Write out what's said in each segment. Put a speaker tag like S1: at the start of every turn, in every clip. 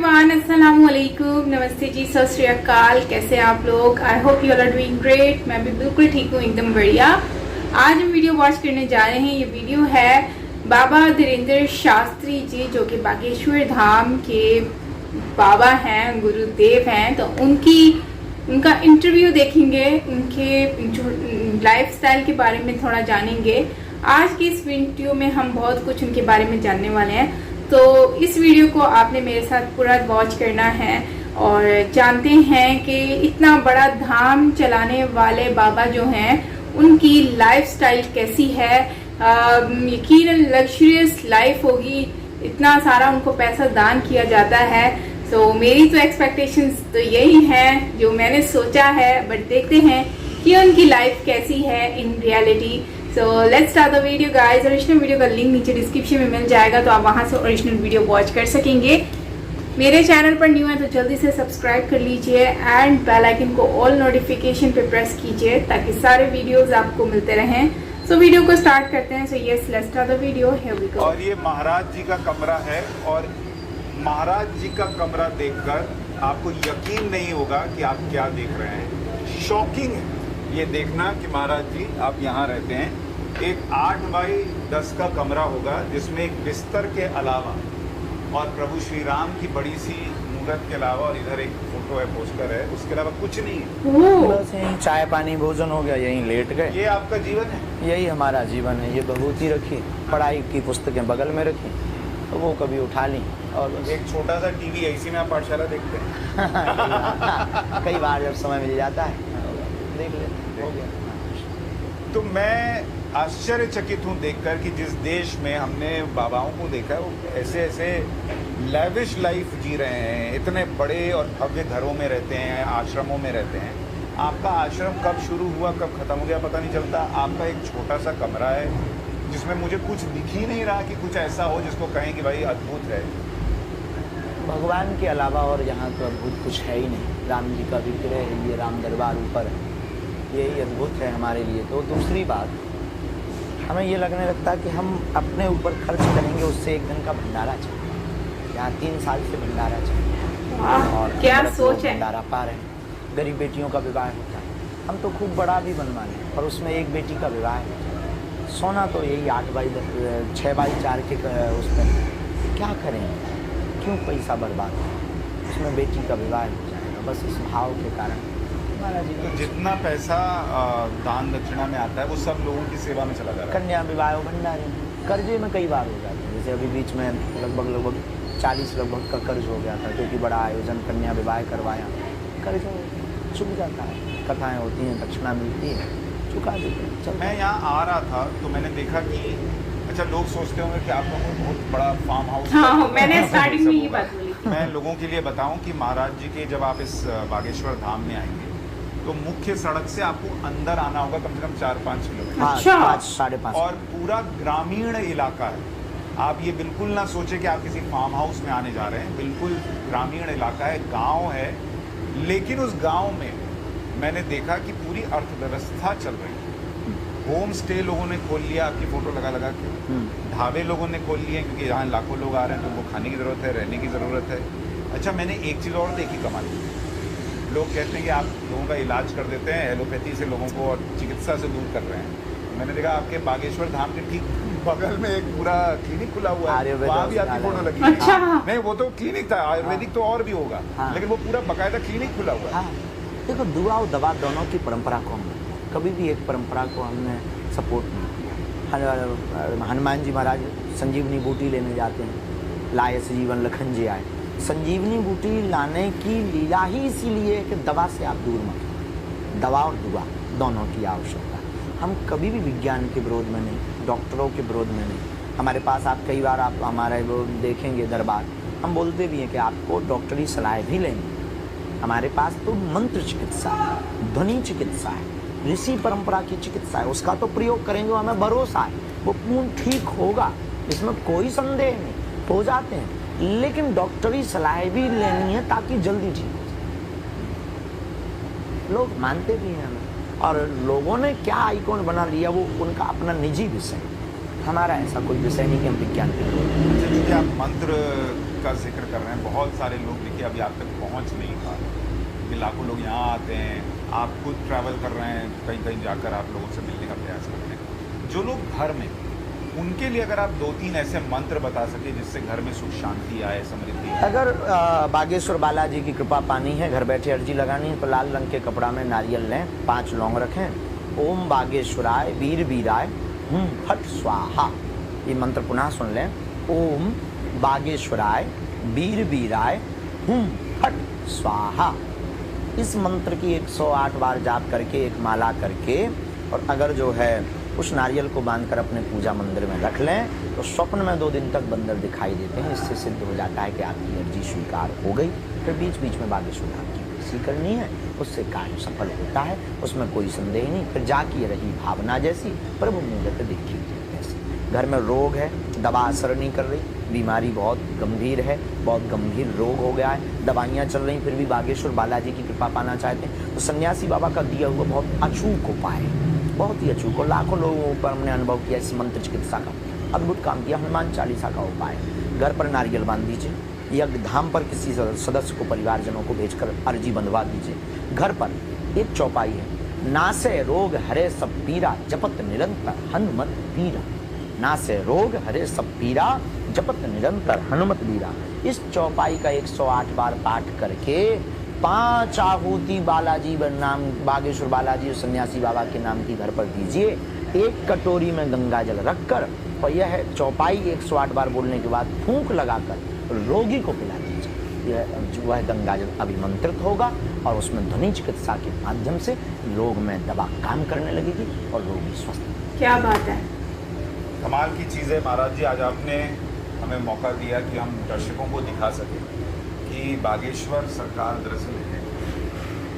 S1: Everyone, अस्सलाम वालेकुम, नमस्ते जी, सत श्री अकाल। कैसे आप लोग? I hope you are doing great. मैं भी बिल्कुल ठीक हूँ, एकदम बढ़िया। आज हम वीडियो वॉच करने जा रहे हैं। ये वीडियो है बाबा धीरेन्द्र शास्त्री जी, जो कि बागेश्वर धाम के बाबा हैं, गुरुदेव हैं। तो उनका इंटरव्यू देखेंगे, उनके लाइफस्टाइल के बारे में थोड़ा जानेंगे। आज की इस वीडियो में हम बहुत कुछ उनके बारे में जानने वाले हैं, तो इस वीडियो को आपने मेरे साथ पूरा वॉच करना है और जानते हैं कि इतना बड़ा धाम चलाने वाले बाबा जो हैं, उनकी लाइफस्टाइल कैसी है। यकीनन लग्जरियस लाइफ होगी, इतना सारा उनको पैसा दान किया जाता है। तो मेरी तो एक्सपेक्टेशंस तो यही हैं जो मैंने सोचा है, बट देखते हैं कि उनकी लाइफ कैसी है in reality. So let's start the video guys. Original video का लिंक नीचे डिस्क्रिप्शन में मिल जाएगा, तो आप वहां से ओरिजिनल वीडियो वॉच कर सकेंगे। मेरे चैनल पर न्यू है तो जल्दी से सब्सक्राइब कर लीजिए एंड बेल आइकन को ऑल नोटिफिकेशन पे प्रेस कीजिए ताकि सारे वीडियोस आपको मिलते रहें। सो वीडियो को स्टार्ट करते हैं। So yes, let's start the video, here we go.
S2: और ये महाराज जी का कमरा है, और महाराज जी का कमरा देखकर आपको यकीन नहीं होगा कि आप क्या देख रहे हैं। शॉकिंग है ये देखना कि महाराज जी आप यहाँ रहते हैं। एक 8 बाई 10 का कमरा होगा, जिसमें एक बिस्तर के अलावा और प्रभु श्री राम की बड़ी सी मूर्त के अलावा, और इधर एक फोटो है, पोस्टर है, उसके अलावा कुछ नहीं है।
S3: बस यहीं चाय पानी भोजन हो गया, यहीं लेट गए।
S2: ये आपका जीवन है?
S3: यही हमारा जीवन है। ये बहूती रखी, पढ़ाई की पुस्तकें बगल में रखी, तो वो कभी उठा ली। और
S2: एक छोटा सा टीवी है, इसी में आप पाठशाला देखते हैं?
S3: कई बार जब समय मिल जाता है देख लेते हो गया।
S2: तो मैं आश्चर्यचकित हूँ देखकर कि जिस देश में हमने बाबाओं को देखा है, वो ऐसे ऐसे लैविश लाइफ जी रहे हैं, इतने बड़े और भव्य घरों में रहते हैं, आश्रमों में रहते हैं। आपका आश्रम कब शुरू हुआ, कब खत्म हो गया पता नहीं चलता। आपका एक छोटा सा कमरा है जिसमें मुझे कुछ दिख ही नहीं रहा कि कुछ ऐसा हो जिसको कहें कि भाई अद्भुत है।
S3: भगवान के अलावा और यहाँ तो अद्भुत कुछ है ही नहीं। राम जी का विग्रह है, ये राम दरबार ऊपर है, यही अद्भुत है हमारे लिए। तो दूसरी बात, हमें ये लगने लगता है कि हम अपने ऊपर खर्च करेंगे, उससे एक दिन का भंडारा चाहिए। यहाँ 3 साल से भंडारा चाहिए, और
S1: क्या सोच है।
S3: भंडारा पा रहे हैं। गरीब बेटियों का विवाह होता है, हम तो खूब बड़ा भी बनवा लें, और उसमें एक बेटी का विवाह होता है। सोना तो यही 8 बाई 6 बाई 4 के उसमें क्या करें, क्यों पैसा बर्बाद हो, उसमें बेटी का विवाह हो जाएगा, बस इस भाव के कारण हमारा जीवन।
S2: तो जितना पैसा दान दक्षिणा में आता है वो सब लोगों की सेवा में चला जा रहा है।
S3: कन्या विवाह भंडारे कर्जे में कई बार हो जाते हैं। जैसे अभी बीच में लगभग 40 लगभग का कर्ज हो गया था, क्योंकि बड़ा आयोजन कन्या विवाह करवाया, कर्ज चुक जाता है। कथाएं होती हैं, दक्षिणा मिलती है, चुका देते हैं।
S2: मैं यहाँ आ रहा था तो मैंने देखा कि अच्छा, लोग सोचते होंगे कि आपका कोई बहुत बड़ा फार्म हाउस।
S1: हाँ, मैंने स्टार्टिंग में ये बात बोली।
S2: मैं लोगों के लिए बताऊं कि महाराज जी के जब आप इस बागेश्वर धाम में आएंगे तो मुख्य सड़क से आपको अंदर आना होगा कम से कम 4-5 किलोमीटर।
S1: अच्छा।
S3: 5-5.5
S2: और पूरा ग्रामीण इलाका है। आप ये बिल्कुल ना सोचे कि आप किसी फार्म हाउस में आने जा रहे हैं, बिल्कुल ग्रामीण इलाका है, गांव है। लेकिन उस गांव में मैंने देखा कि पूरी अर्थव्यवस्था चल रही है। होम स्टे लोगों ने खोल लिया, आपकी फोटो लगा लगा के। ढाबे लोगों ने खोल लिए, क्योंकि यहाँ लाखों लोग आ रहे हैं तो उनको खाने की ज़रूरत है, रहने की ज़रूरत है। अच्छा, मैंने एक चीज़ और देखी कमाल की। लोग कहते हैं कि आप लोगों का इलाज कर देते हैं, एलोपैथी से लोगों को और चिकित्सा से दूर कर रहे हैं। मैंने देखा आपके बागेश्वर धाम के ठीक बगल में एक पूरा क्लिनिक खुला हुआ है, वहाँ भी आपकी फोटो लगी है।
S1: अच्छा।
S2: नहीं, वो तो क्लिनिक था, आयुर्वेदिक तो और भी होगा, लेकिन वो पूरा बाकायदा क्लिनिक खुला हुआ है।
S3: देखो, दुआ और दवा दोनों की परंपरा को हमने कभी भी एक परंपरा को हमने सपोर्ट नहीं किया। हनुमान जी महाराज संजीवनी बूटी लेने जाते हैं, लाए संजीवन लखन जी आए। संजीवनी बूटी लाने की लीला ही इसीलिए कि दवा से आप दूर मत हो। दवा और दुआ दोनों की आवश्यकता। हम कभी भी विज्ञान के विरोध में नहीं, डॉक्टरों के विरोध में नहीं। हमारे पास आप कई बार आप हमारे वो देखेंगे दरबार, हम बोलते भी हैं कि आपको डॉक्टरी सलाह भी लेंगे। हमारे पास तो मंत्र चिकित्सा है, ध्वनि चिकित्सा है, ऋषि परंपरा की चिकित्सा है, उसका तो प्रयोग करेंगे, हमें भरोसा है वो पूर्ण ठीक होगा, इसमें कोई संदेह नहीं, हो जाते हैं। लेकिन डॉक्टरी सलाह भी लेनी है ताकि जल्दी ठीक हो जाए। लोग मानते भी हैं हमें, और लोगों ने क्या आइकॉन बना लिया वो उनका अपना निजी विषय। हमारा ऐसा कोई विषय नहीं कि हम विज्ञान के।
S2: अच्छा, क्योंकि आप मंत्र का जिक्र कर रहे हैं, बहुत सारे लोग देखिए अभी आप तक पहुंच नहीं पा रहे, क्योंकि लाखों लोग यहाँ आते हैं, आप खुद ट्रैवल कर रहे हैं, कहीं कहीं जाकर आप लोगों से मिलने का प्रयास कर रहे हैं। जो लोग घर में, उनके लिए अगर आप 2-3 ऐसे मंत्र बता सके जिससे घर में सुख शांति आए, समृद्धि आए।
S3: अगर बागेश्वर बालाजी की कृपा पानी है, घर बैठे अर्जी लगानी है, तो लाल रंग के कपड़ा में नारियल लें, 5 लौंग रखें, ओम बागेश्वराय वीर वीराय फट स्वाहा, ये मंत्र पुनः सुन लें, ओम बागेश्वराय वीर वीराय फट स्वाहा। इस मंत्र की 108 बार जाप करके, एक माला करके, और अगर जो है उस नारियल को बांधकर अपने पूजा मंदिर में रख लें, तो स्वप्न में 2 दिन तक बंदर दिखाई देते हैं। इससे सिद्ध हो जाता है कि आपकी अर्जी स्वीकार हो गई। फिर बीच बीच में बागेश्वर धाम की कृषि करनी है, उससे कार्य सफल होता है, उसमें कोई संदेह नहीं। फिर जाकी रही भावना जैसी, प्रभु मूलत देखी जैसी। घर में रोग है, दवा असर नहीं कर रही, बीमारी बहुत गंभीर है, बहुत गंभीर रोग हो गया है, दवाइयाँ चल रही, फिर भी बागेश्वर बालाजी की कृपा पाना चाहते हैं, तो सन्यासी बाबा का दिया हुआ बहुत अचूक उपाय है, बहुत ही अचूक। और लाखों लोगों पर हमने अनुभव किया इस मंत्र चिकित्सा का, अद्भुत काम किया। हनुमान चालीसा का उपाय, घर पर नारियल बांध दीजिए, यज्ञ धाम पर किसी सदस्य को, परिवारजनों को भेजकर अर्जी बंधवा दीजिए। घर पर एक चौपाई है, नासे रोग हरे सब पीरा जपत निरंतर हनुमत वीरा, नासे रोग हरे सब पीरा जपत निरंतर हनुमत वीरा। इस चौपाई का 108 बार पाठ करके 5 आहुति बालाजी नाम, बागेश्वर बालाजी और सन्यासी बाबा के नाम की घर पर दीजिए। 1 कटोरी में गंगा जल रखकर, और यह चौपाई 108 बार बोलने के बाद फूंक लगाकर रोगी को पिला दीजिए। वह गंगा जल अभिमंत्रित होगा और उसमें ध्वनि चिकित्सा के माध्यम से लोग में दवा काम करने लगेगी और रोगी स्वस्थ।
S1: क्या बात है,
S2: कमाल की चीज़ है महाराज जी। आज आपने हमें मौका दिया कि हम दर्शकों को दिखा सकें कि बागेश्वर सरकार दरअसल है,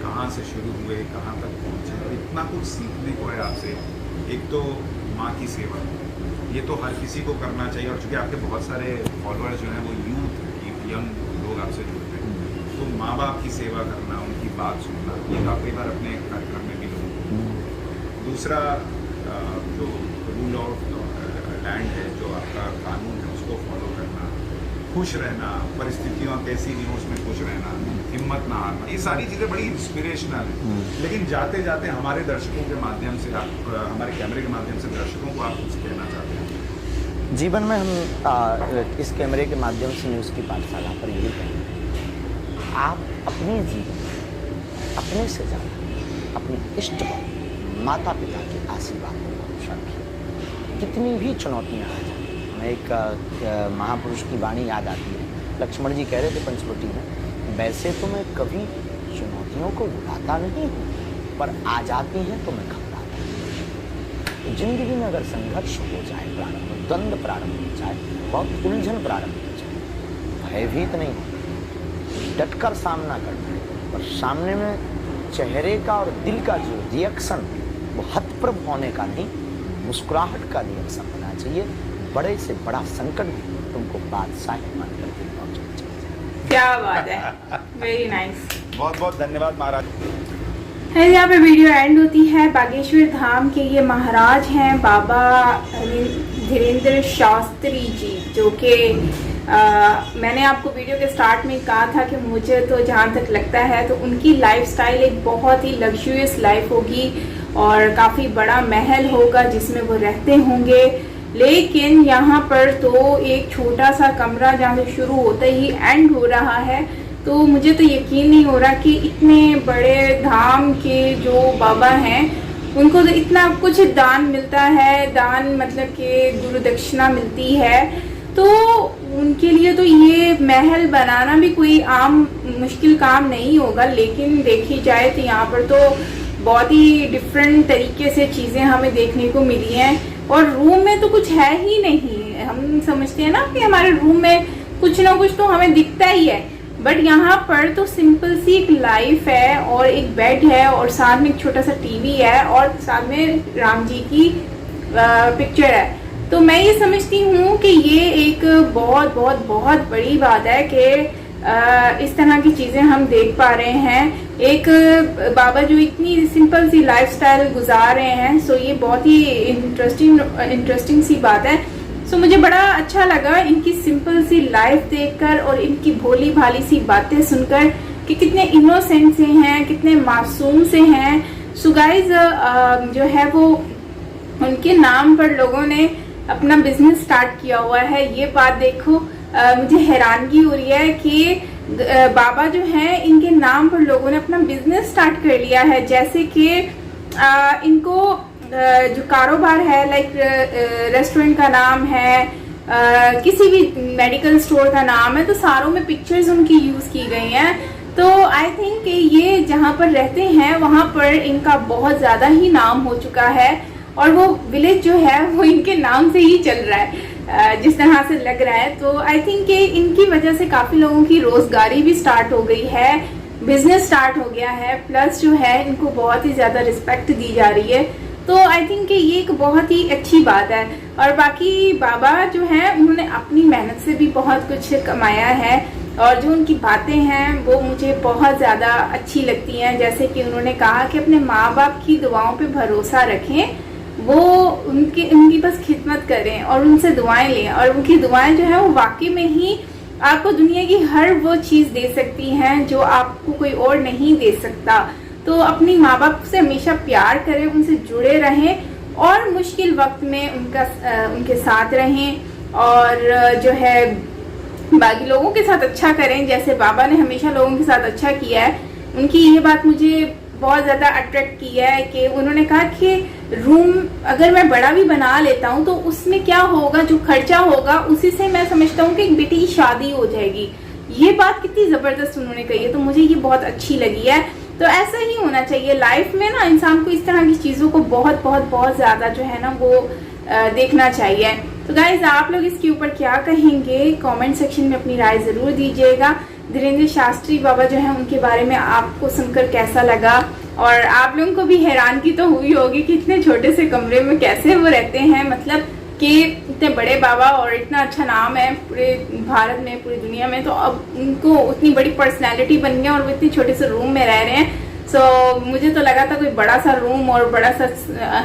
S2: कहाँ से शुरू हुए, कहाँ तक पहुँचे, और इतना कुछ सीखने को है आपसे। एक तो माँ की सेवा, ये तो हर किसी को करना चाहिए, और चूँकि आपके बहुत सारे फॉलोअर्स जो हैं वो यूथ, यंग लोग आपसे जुड़ते हैं, तो माँ बाप की सेवा करना, उनकी बात सुनना, ये काफ़ी बार अपने कार्यक्रम में भी लोग। दूसरा जो रूल ऑफ लैंड है, जो आपका कानून है, उसको फॉलो करना, खुश रहना, परिस्थितियाँ कैसी भी हो उसमें खुश रहना, हिम्मत ना हारना, ये सारी चीज़ें बड़ी इंस्पिरेशनल हैं। लेकिन जाते जाते हमारे दर्शकों के माध्यम से, आप हमारे कैमरे के माध्यम से दर्शकों को आप कुछ कहना चाहते हैं?
S3: जीवन में हम इस कैमरे के माध्यम से न्यूज़ की पाठशाला पर यही कहेंगे, आप अपने जीवन, अपने से ज़्यादा अपने इष्ट माता पिता के आशीर्वाद पर भरोसा रखिए। कितनी भी चुनौतियाँ आ जाए, हमें एक महापुरुष की वाणी याद आती है, लक्ष्मण जी कह रहे थे पंचवटी में, वैसे तो मैं कभी चुनौतियों को बुलाता नहीं हूँ, पर आ जाती हैं तो मैं घबराता हूँ। जिंदगी में अगर संघर्ष हो जाए, प्रारंभ द्वंद्व प्रारंभ हो जाए, बहुत उलझन प्रारंभ हो जाए, भयभीत नहीं, डटकर सामना करना है, और सामने में चेहरे का और दिल का जो रिएक्शन, वो हतप्रभ होने का नहीं, मुस्कुराहट का रिएक्शन होना चाहिए। बड़े से बड़ा संकट भी तुमको बादशाह मानकर के पहुंचना चाहिए।
S1: क्या बात है, वेरी नाइस।
S2: बहुत बहुत धन्यवाद महाराज।
S1: यहाँ पे वीडियो एंड होती है। बागेश्वर धाम के ये महाराज हैं बाबा धीरेन्द्र शास्त्री जी, जो कि मैंने आपको वीडियो के स्टार्ट में कहा था कि मुझे तो जहाँ तक लगता है तो उनकी लाइफस्टाइल एक बहुत ही लग्जूरियस लाइफ होगी और काफ़ी बड़ा महल होगा जिसमें वो रहते होंगे। लेकिन यहाँ पर तो एक छोटा सा कमरा जहाँ से शुरू होता ही एंड हो रहा है, तो मुझे तो यकीन नहीं हो रहा कि इतने बड़े धाम के जो बाबा हैं उनको तो इतना कुछ दान मिलता है, दान मतलब कि गुरु दक्षिणा मिलती है, तो उनके लिए तो ये महल बनाना भी कोई आम मुश्किल काम नहीं होगा। लेकिन देखी जाए तो यहाँ पर तो बहुत ही डिफरेंट तरीके से चीज़ें हमें देखने को मिली हैं, और रूम में तो कुछ है ही नहीं। हम समझते हैं ना कि हमारे रूम में कुछ ना कुछ तो हमें दिखता ही है, बट यहाँ पर तो सिंपल सी एक लाइफ है और एक बेड है और साथ में एक छोटा सा टीवी है और साथ में राम जी की पिक्चर है। तो मैं ये समझती हूँ कि ये एक बहुत बहुत बहुत बड़ी बात है कि इस तरह की चीज़ें हम देख पा रहे हैं। एक बाबा जो इतनी सिंपल सी लाइफस्टाइल गुजार रहे हैं, सो ये बहुत ही इंटरेस्टिंग सी बात है। सो मुझे बड़ा अच्छा लगा इनकी सिंपल सी लाइफ देखकर और इनकी भोली भाली सी बातें सुनकर कि कितने इनोसेंट से हैं, कितने मासूम से हैं। सो गाइज जो है वो उनके नाम पर लोगों ने अपना बिजनेस स्टार्ट किया हुआ है। ये बात देखो, मुझे हैरानगी हो रही है कि बाबा जो है इनके नाम पर लोगों ने अपना बिजनेस स्टार्ट कर लिया है। जैसे कि इनको जो कारोबार है, लाइक रेस्टोरेंट का नाम है, किसी भी मेडिकल स्टोर का नाम है, तो सारों में पिक्चर्स उनकी यूज की गई हैं। तो आई थिंक ये जहाँ पर रहते हैं वहाँ पर इनका बहुत ज़्यादा ही नाम हो चुका है और वो विलेज जो है वो इनके नाम से ही चल रहा है, जिस तरह से लग रहा है। तो आई थिंक इनकी वजह से काफ़ी लोगों की रोजगारी भी स्टार्ट हो गई है, बिजनेस स्टार्ट हो गया है, प्लस जो है इनको बहुत ही ज़्यादा रिस्पेक्ट दी जा रही है। तो आई थिंक ये एक बहुत ही अच्छी बात है। और बाकी बाबा जो है उन्होंने अपनी मेहनत से भी बहुत कुछ कमाया है और जो उनकी बातें हैं वो मुझे बहुत ज़्यादा अच्छी लगती हैं। जैसे कि उन्होंने कहा कि अपने माँ बाप की दुआओं पे भरोसा रखें, वो उनकी बस खिदमत करें और उनसे दुआएं लें, और उनकी दुआएं जो है वो वाकई में ही आपको दुनिया की हर वो चीज़ दे सकती हैं जो आपको कोई और नहीं दे सकता। तो अपनी माँ बाप से हमेशा प्यार करें, उनसे जुड़े रहें और मुश्किल वक्त में उनके साथ रहें और जो है बाकी लोगों के साथ अच्छा करें, जैसे बाबा ने हमेशा लोगों के साथ अच्छा किया है। उनकी ये बात मुझे बहुत ज़्यादा अट्रैक्ट किया है कि उन्होंने कहा कि रूम अगर मैं बड़ा भी बना लेता हूँ तो उसमें क्या होगा, जो खर्चा होगा उसी से मैं समझता हूँ कि एक बेटी की शादी हो जाएगी। ये बात कितनी ज़बरदस्त उन्होंने कही है, तो मुझे ये बहुत अच्छी लगी है। तो ऐसा ही होना चाहिए लाइफ में ना, इंसान को इस तरह की चीज़ों को बहुत बहुत बहुत ज़्यादा जो है ना वो देखना चाहिए। तो गाइज आप लोग इसके ऊपर क्या कहेंगे, कमेंट सेक्शन में अपनी राय ज़रूर दीजिएगा। धीरेन्द्र शास्त्री बाबा जो है उनके बारे में आपको सुनकर कैसा लगा, और आप लोगों को भी हैरानगी तो हुई होगी कि इतने छोटे से कमरे में कैसे वो रहते हैं, मतलब कि इतने बड़े बाबा और इतना अच्छा नाम है पूरे भारत में, पूरी दुनिया में, तो अब उनको उतनी बड़ी पर्सनैलिटी बन गई और वो इतने छोटे से रूम में रह रहे हैं। सो मुझे तो लगा था कोई बड़ा सा रूम और बड़ा सा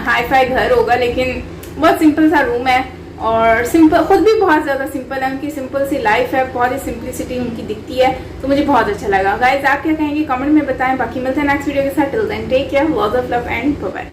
S1: हाई फाई घर होगा, लेकिन बहुत सिंपल सा रूम है और सिंपल, खुद भी बहुत ज़्यादा सिंपल है। उनकी सिंपल सी लाइफ है, बहुत ही सिंपलिसिटी उनकी दिखती है, तो मुझे बहुत अच्छा लगा। गाइज आप क्या कहेंगे कमेंट में बताएं। बाकी मिलते हैं नेक्स्ट वीडियो के साथ। Till then take care, lots of love and bye bye.